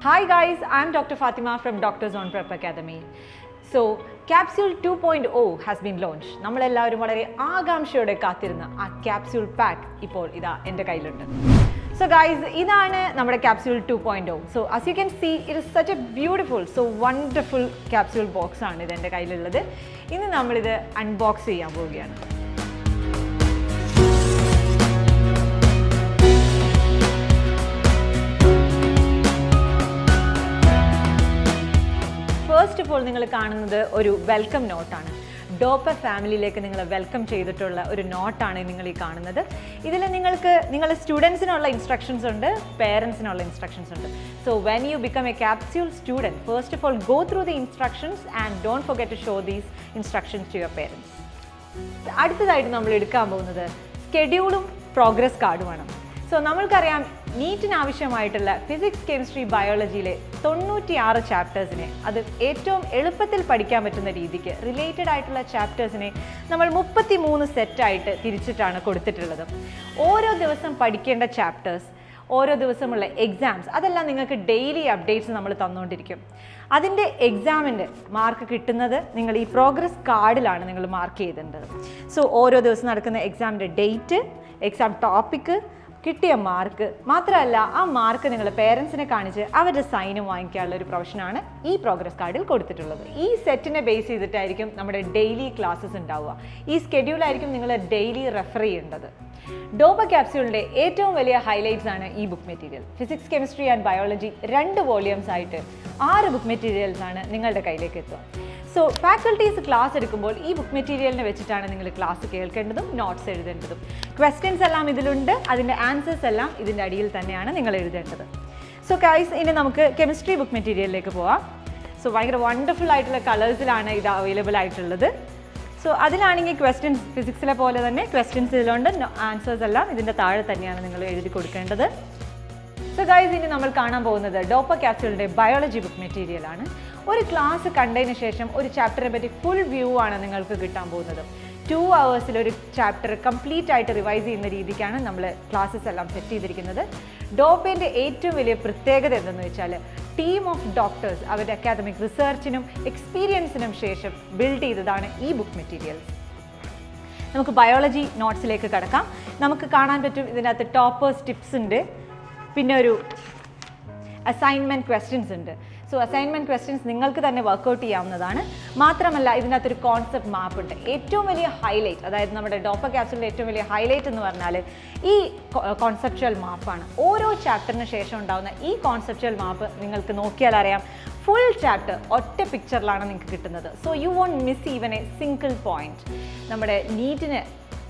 Hi guys, I'm Dr. Fatima from Doctors on Prep Academy. So, Capsule 2.0 has been launched. നമ്മളെല്ലാവരും വളരെ ആകാംക്ഷയോടെ കാത്തിരുന്ന ആ Capsule pack ഇപ്പോൾ ഇതാ എൻ്റെ കയ്യിലുണ്ട്. So guys, ഇതാണ് നമ്മുടെ Capsule 2.0. So as you can see, it is such a beautiful, so wonderful capsule box ആണ് ഇത് എൻ്റെ കയ്യിലുള്ളത്. ഇന്ന് നമ്മളിത് അൺബോക്സ് ചെയ്യാൻ പോവുകയാണ്. ഫസ്റ്റ് ഓഫ് ഓൾ നിങ്ങൾ കാണുന്നത് ഒരു വെൽക്കം നോട്ടാണ്. ഡോപ്പ ഫാമിലിയിലേക്ക് നിങ്ങൾ വെൽക്കം ചെയ്തിട്ടുള്ള ഒരു നോട്ടാണ് നിങ്ങൾ ഈ കാണുന്നത്. ഇതിൽ നിങ്ങൾക്ക് നിങ്ങളുടെ സ്റ്റുഡൻസിനുള്ള ഇൻസ്ട്രക്ഷൻസ് ഉണ്ട്, പേരൻസിനുള്ള ഇൻസ്ട്രക്ഷൻസ് ഉണ്ട്. So when you become a capsule student, first of all go through the instructions and don't forget to show these instructions to your parents. അടുത്തതായിട്ട് നമ്മൾ എടുക്കാൻ പോകുന്നത് സ്കെഡ്യൂളും പ്രോഗ്രസ് കാർഡുമാണ്. സോ നമ്മൾക്കറിയാം, നീറ്റിന് ആവശ്യമായിട്ടുള്ള ഫിസിക്സ്, കെമിസ്ട്രി, ബയോളജിയിലെ 96 ചാപ്റ്റേഴ്സിനെ അത് ഏറ്റവും എളുപ്പത്തിൽ പഠിക്കാൻ പറ്റുന്ന രീതിക്ക് റിലേറ്റഡ് ആയിട്ടുള്ള ചാപ്റ്റേഴ്സിനെ നമ്മൾ 33 സെറ്റായിട്ട് തിരിച്ചിട്ടാണ് കൊടുത്തിട്ടുള്ളത്. ഓരോ ദിവസം പഠിക്കേണ്ട ചാപ്റ്റേഴ്സ്, ഓരോ ദിവസമുള്ള എക്സാംസ്, അതെല്ലാം നിങ്ങൾക്ക് ഡെയിലി അപ്ഡേറ്റ്സ് നമ്മൾ തന്നുകൊണ്ടിരിക്കും. അതിൻ്റെ എക്സാമിൻ്റെ മാർക്ക് കിട്ടുന്നത് നിങ്ങൾ ഈ പ്രോഗ്രസ് കാർഡിലാണ് നിങ്ങൾ മാർക്ക് ചെയ്തിട്ടുള്ളത്. സോ ഓരോ ദിവസം നടക്കുന്ന എക്സാമിൻ്റെ ഡേറ്റ്, എക്സാം ടോപ്പിക്ക്, കിട്ടിയ മാർക്ക്, മാത്രമല്ല ആ മാർക്ക് നിങ്ങൾ പേരൻസിനെ കാണിച്ച് അവരുടെ സൈനും വാങ്ങിക്കാനുള്ള ഒരു പ്രൊവിഷനാണ് ഈ പ്രോഗ്രസ് കാർഡിൽ കൊടുത്തിട്ടുള്ളത്. ഈ സെറ്റിനെ ബേസ് ചെയ്തിട്ടായിരിക്കും നമ്മുടെ ഡെയിലി ക്ലാസ്സസ് ഉണ്ടാവുക. ഈ സ്കെഡ്യൂളായിരിക്കും നിങ്ങൾ ഡെയിലി റെഫർ ചെയ്യേണ്ടത്. ഡോപ്പ ക്യാപ്സ്യൂളിൻ്റെ ഏറ്റവും വലിയ ഹൈലൈറ്റ്സ് ആണ് ഈ book material. Physics, chemistry and biology 2 volumes ആയിട്ട് 6 ബുക്ക് മെറ്റീരിയൽസ് ആണ് നിങ്ങളുടെ കയ്യിലേക്ക് എത്തുക. സോ ഫാക്കൽറ്റീസ് ക്ലാസ് എടുക്കുമ്പോൾ ഈ ബുക്ക് മെറ്റീരിയലിനെ വെച്ചിട്ടാണ് നിങ്ങൾ ക്ലാസ് കേൾക്കേണ്ടതും നോട്ട്സ് എഴുതേണ്ടതും. ക്വസ്റ്റ്യൻസ് എല്ലാം ഇതിലുണ്ട്, അതിൻ്റെ ആൻസേഴ്സ് എല്ലാം ഇതിൻ്റെ അടിയിൽ തന്നെയാണ് നിങ്ങൾ എഴുതേണ്ടത്. സോ ഗൈസ്, ഇനി നമുക്ക് കെമിസ്ട്രി ബുക്ക് മെറ്റീരിയലിലേക്ക് പോവാം. സോ ഭയങ്കര വണ്ടർഫുൾ ആയിട്ടുള്ള കളേഴ്സിലാണ് ഇത് അവൈലബിൾ ആയിട്ടുള്ളത്. സോ അതിലാണെങ്കിൽ ക്വസ്റ്റ്യൻസ് ഫിസിക്സിലെ പോലെ തന്നെ ക്വസ്റ്റ്യൻസ് ഇതിലുണ്ട്, ആൻസേഴ്സ് എല്ലാം ഇതിൻ്റെ താഴെ തന്നെയാണ് നിങ്ങൾ എഴുതി കൊടുക്കേണ്ടത്. സോ ഗൈസ്, ഇനി നമ്മൾ കാണാൻ പോകുന്നത് ഡോപ്പ ക്യാപ്സ്യൂളിൻ്റെ ബയോളജി ബുക്ക് മെറ്റീരിയലാണ്. ഒരു ക്ലാസ് കണ്ടതിന് ശേഷം ഒരു ചാപ്റ്ററിനെ പറ്റി ഫുൾ വ്യൂ ആണ് നിങ്ങൾക്ക് കിട്ടാൻ പോകുന്നത്. 2 hours ഒരു ചാപ്റ്റർ കംപ്ലീറ്റ് ആയിട്ട് റിവൈസ് ചെയ്യുന്ന രീതിക്കാണ് നമ്മൾ ക്ലാസ്സസ് എല്ലാം സെറ്റ് ചെയ്തിരിക്കുന്നത്. ഡോപ്പേൻ്റെ ഏറ്റവും വലിയ പ്രത്യേകത എന്തെന്ന് വെച്ചാൽ, ടീം ഓഫ് ഡോക്ടേഴ്സ് അവരുടെ അക്കാദമിക് റിസർച്ചിനും എക്സ്പീരിയൻസിനും ശേഷം ബിൽഡ് ചെയ്തതാണ് ഈ ബുക്ക് മെറ്റീരിയൽസ്. നമുക്ക് ബയോളജി നോട്ട്സിലേക്ക് കടക്കാം. നമുക്ക് കാണാൻ പറ്റും ഇതിനകത്ത് ടോപ്പേഴ്സ് ടിപ്സ് ഉണ്ട്, പിന്നെ ഒരു അസൈൻമെൻറ്റ് ക്വസ്റ്റ്യൻസ് ഉണ്ട്. സോ അസൈൻമെൻറ്റ് ക്വസ്റ്റ്യൻസ് നിങ്ങൾക്ക് തന്നെ വർക്കൗട്ട് ചെയ്യാവുന്നതാണ്. മാത്രമല്ല ഇതിനകത്തൊരു കോൺസെപ്റ്റ് മാപ്പ് ഉണ്ട്. ഏറ്റവും വലിയ ഹൈലൈറ്റ്, അതായത് നമ്മുടെ ഡോപ്പ ക്യാപ്സ്യൂളിൻ്റെ ഏറ്റവും വലിയ ഹൈലൈറ്റ് എന്ന് പറഞ്ഞാൽ ഈ കോൺസെപ്ച്വൽ മാപ്പാണ്. ഓരോ ചാപ്റ്ററിന് ശേഷം ഉണ്ടാകുന്ന ഈ കോൺസെപ്ച്വൽ മാപ്പ് നിങ്ങൾക്ക് നോക്കിയാൽ അറിയാം, ഫുൾ ചാപ്റ്റർ ഒറ്റ പിക്ചറിലാണ് നിങ്ങൾക്ക് കിട്ടുന്നത്. So you won't miss even a single point. നമ്മുടെ നീറ്റിന്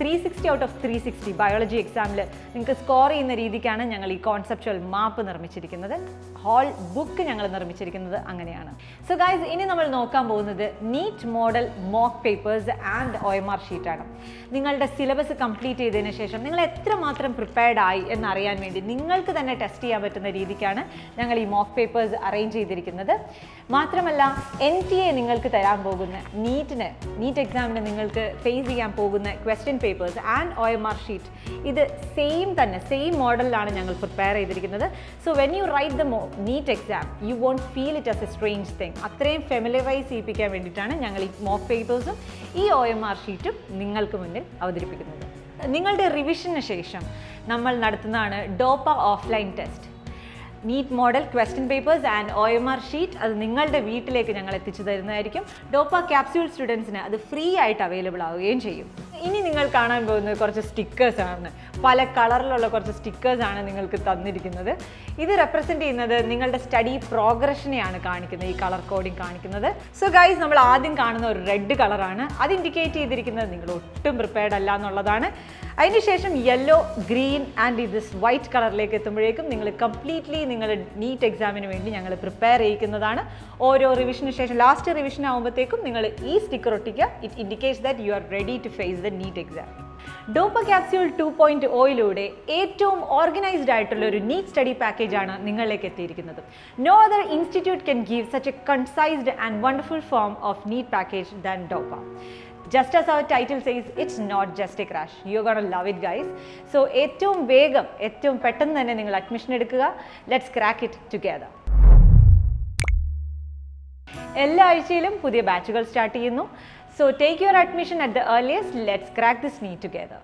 360 out of 360 ബയോളജി എക്സാമിൽ നിങ്ങൾക്ക് സ്കോർ ചെയ്യുന്ന രീതിക്കാണ് ഞങ്ങൾ ഈ കോൺസെപ്ച്വൽ മാപ്പ് നിർമ്മിച്ചിരിക്കുന്നത്. ഹോൾ ബുക്ക് ഞങ്ങൾ നിർമ്മിച്ചിരിക്കുന്നത് അങ്ങനെയാണ്. സോ ഗൈസ്, ഇനി നമ്മൾ നോക്കാൻ പോകുന്നത് NEET model mock papers and OMR ഷീറ്റാണ്. നിങ്ങളുടെ സിലബസ് കംപ്ലീറ്റ് ചെയ്തതിന് ശേഷം നിങ്ങൾ എത്രമാത്രം പ്രിപ്പയർഡ് ആയി എന്നറിയാൻ വേണ്ടി നിങ്ങൾക്ക് തന്നെ ടെസ്റ്റ് ചെയ്യാൻ പറ്റുന്ന രീതിക്കാണ് ഞങ്ങൾ ഈ മോക്ക് പേപ്പേഴ്സ് അറേഞ്ച് ചെയ്തിരിക്കുന്നത്. മാത്രമല്ല NTA നിങ്ങൾക്ക് തരാൻ പോകുന്ന നീറ്റ് എക്സാമിന് നിങ്ങൾക്ക് ഫേസ് ചെയ്യാൻ പോകുന്ന question papers and OMR sheet ഇത് സെയിം മോഡലിലാണ് ഞങ്ങൾ പ്രിപ്പയർ ചെയ്തിരിക്കുന്നത്. So when you write the NEET exam you won't feel it as a strange thing. അത്രയും ഫെമിലറൈസ് ചെയ്യിപ്പിക്കാൻ വേണ്ടിയിട്ടാണ് ഞങ്ങൾ ഈ മോക്ക് പേപ്പേഴ്സും ഈ OMR ഷീറ്റും നിങ്ങൾക്ക് മുന്നിൽ അവതരിപ്പിക്കുന്നത്. നിങ്ങളുടെ റിവിഷന് ശേഷം നമ്മൾ നടത്തുന്നതാണ് Doppa offline test. NEET model question papers and OMR sheet അത് നിങ്ങളുടെ വീട്ടിലേക്ക് ഞങ്ങൾ എത്തിച്ചു തരുന്നതായിരിക്കും. ഡോപ്പ ക്യാപ്സ്യൂൾ സ്റ്റുഡൻസിന് അത് ഫ്രീ ആയിട്ട് അവൈലബിൾ ആവുകയും ചെയ്യും. ഇനി നിങ്ങൾ കാണാൻ പോകുന്നത് കുറച്ച് സ്റ്റിക്കേഴ്സാണ്. പല കളറിലുള്ള കുറച്ച് സ്റ്റിക്കേഴ്സാണ് നിങ്ങൾക്ക് തന്നിരിക്കുന്നത്. ഇത് റെപ്രസെൻറ്റ് ചെയ്യുന്നത് നിങ്ങളുടെ സ്റ്റഡി പ്രോഗ്രഷനെയാണ് കാണിക്കുന്നത്, ഈ കളർ കോഡിങ് കാണിക്കുന്നത്. സോ ഗൈസ്, നമ്മൾ ആദ്യം കാണുന്ന ഒരു റെഡ് കളറാണ്. അത് ഇൻഡിക്കേറ്റ് ചെയ്തിരിക്കുന്നത് നിങ്ങൾ ഒട്ടും പ്രിപ്പയർഡ് അല്ല എന്നുള്ളതാണ്. അതിനുശേഷം yellow, green and this white കളറിലേക്ക് എത്തുമ്പോഴേക്കും നിങ്ങൾ കംപ്ലീറ്റ്ലി നിങ്ങളുടെ നീറ്റ് എക്സാമിന് വേണ്ടി ഞങ്ങൾ പ്രിപ്പയർ ചെയ്യിക്കുന്നതാണ്. ഓരോ റിവിഷന് ശേഷം ലാസ്റ്റ് റിവിഷൻ ആകുമ്പോഴത്തേക്കും നിങ്ങൾ ഈ സ്റ്റിക്കർ ഒട്ടിക്കുക. It indicates that you are ready to face the NEET exam. Doppa capsule 2.0 ഏറ്റവും ഓർഗനൈസ്ഡ് ആയിട്ടുള്ള ഒരു നീറ്റ് സ്റ്റഡി പാക്കേജ് ആണ് നിങ്ങളിലേക്ക് എത്തിയിരിക്കുന്നത്. No other institute can give such a concised and wonderful form of NEET package than Doppa. Just as our title says, it's not just a crash. You're going to love it, guys. So, ഏറ്റവും വേഗം ഏറ്റവും പെട്ടെന്ന് തന്നെ നിങ്ങൾ admission എടുക്കുക. Let's crack it together. എല്ലാ ആഴ്ചയിലും പുതിയ ബാച്ചുകൾ സ്റ്റാർട്ട് ചെയ്യുന്നു. So take your admission at the earliest. Let's crack this NEET together.